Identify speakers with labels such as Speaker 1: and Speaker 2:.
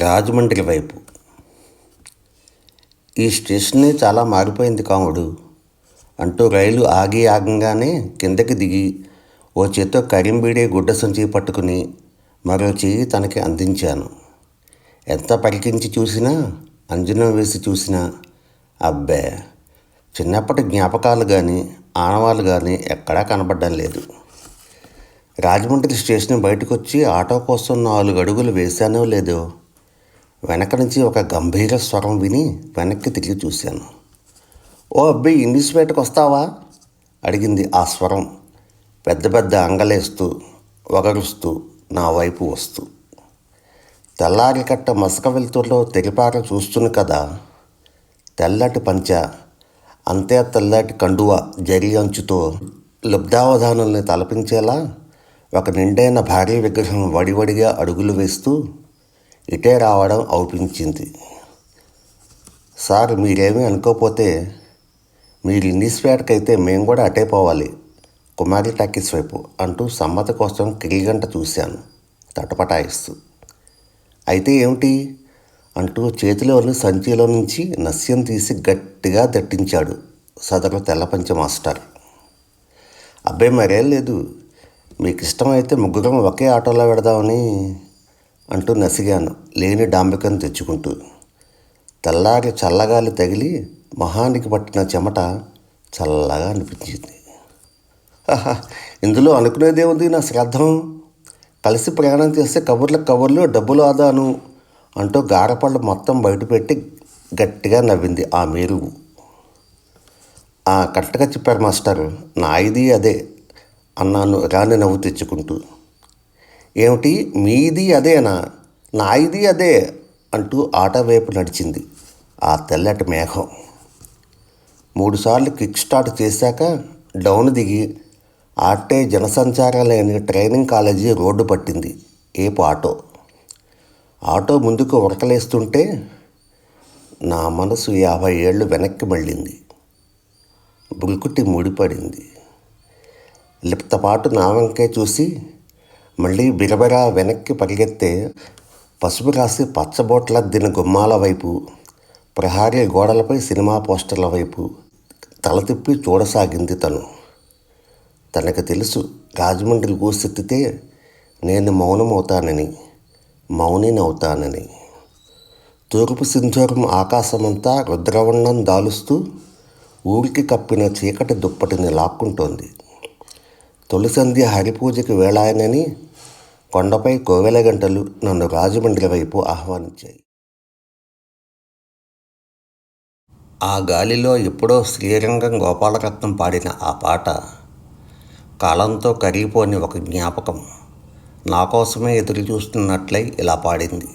Speaker 1: రాజమండ్రి వైపు. ఈ స్టేషనే చాలా మారిపోయింది కాముడు అంటూ రైలు ఆగంగానే కిందకి దిగి ఓ చేత్తో కరీంబీడే గుడ్డ సంచి పట్టుకుని మరో చెయ్యి తనకి అందించాను. ఎంత పరికించి చూసినా, అంజనం వేసి చూసినా అబ్బే, చిన్నప్పటి జ్ఞాపకాలు కానీ ఆనవాళ్ళు కానీ ఎక్కడా కనబడడం లేదు. రాజమండ్రి స్టేషన్ బయటకు వచ్చి ఆటో కోసం 4 అడుగులు వేశానో లేదో వెనక నుంచి ఒక గంభీర స్వరం విని వెనక్కి తిరిగి చూశాను. ఓ అబ్బాయి, ఇంగ్లీష్పేటకు వస్తావా అడిగింది ఆ స్వరం, పెద్ద పెద్ద అంగలేస్తూ వగరుస్తూ నా వైపు వస్తూ. తెల్లారి కట్ట మసక వెలుతురులో తెరిపార చూస్తున్న కదా, తెల్లటి పంచ, అంతే తెల్లటి కండువ జరి అంచుతో లుబ్ధావధానుల్ని తలపించేలా ఒక నిండైన భారీ విగ్రహం వడివడిగా అడుగులు వేస్తూ ఇటే రావడం అవుపించింది. సార్, మీరేమీ అనుకోపోతే మీరు ఇంగ్లీష్పేటకైతే మేము కూడా అటే పోవాలి, కుమారి టాకీస్ వైపు అంటూ సమ్మతి కోసం కిలిగంట చూశాను తటపటాయిస్తూ. అయితే ఏమిటి అంటూ చేతిలోని సంచిలో నుంచి నస్యం తీసి గట్టిగా దట్టించాడు సదరు తెల్లపంచ మాస్టర్. అబ్బాయి, మరేం లేదు, మీకు ఇష్టమైతే ముగ్గురం ఒకే ఆటోలో పెడదామని అంటూ నసిగాను లేని డాంబికం తెచ్చుకుంటూ. తెల్లారి చల్లగాలి తగిలి మొహానికి పట్టిన చెమట చల్లగా అనిపించింది. ఇందులో అనుకునేదేముంది, నా శ్రాద్ధం, కలిసి ప్రయాణం చేస్తే కబుర్లు డబ్బులు ఆదాను అంటూ గారపళ్ళు మొత్తం బయటపెట్టి గట్టిగా నవ్వింది ఆ మేరుగు. కరెక్ట్గా చెప్పారు మాస్టారు, నా ఇది అదే అన్నాను రాని నవ్వు తెచ్చుకుంటూ. ఏమిటి, మీది అదేనా? నా ఇది అదే అంటూ ఆటో వైపు నడిచింది ఆ తెల్లటి మేఘం. 3 సార్లు కిక్ స్టార్ట్ చేశాక డౌన్ దిగి ఆటే జనసంచారం లేని ట్రైనింగ్ కాలేజీ రోడ్డు పట్టింది ఏపు ఆటో. ఆటో ముందుకు ఉరకలేస్తుంటే నా మనసు 50 ఏళ్ళు వెనక్కి మళ్ళింది. బుల్కుటి ముడిపడింది. లిప్తపాటు నా వంకే చూసి మళ్ళీ బిరబిరా వెనక్కి పరిగెత్తే పసుపు రాసి పచ్చబోట్లద్దిన గుమ్మాల వైపు, ప్రహారీ గోడలపై సినిమా పోస్టర్ల వైపు తల తిప్పి చూడసాగింది తను. తనకు తెలుసు, రాజమండ్రి ఊసెత్తితే నేను మౌనినవుతానని. తూర్పు సింధూరం ఆకాశమంతా రుద్రవర్ణం దాలుస్తూ ఊరికి కప్పిన చీకటి దుప్పటిని లాక్కుంటోంది. తొలి సంధ్య హరిపూజకి వేళాయనని కొండపై కోవెల గంటలు నన్ను రాజమండ్రి వైపు ఆహ్వానించాయి. ఆ గాలిలో ఎప్పుడో శ్రీరంగం గోపాలరత్నం పాడిన ఆ పాట కాలంతో కరిగిపోని ఒక జ్ఞాపకం నా కోసమే ఎదురు చూస్తున్నట్లయి ఇలా పాడింది.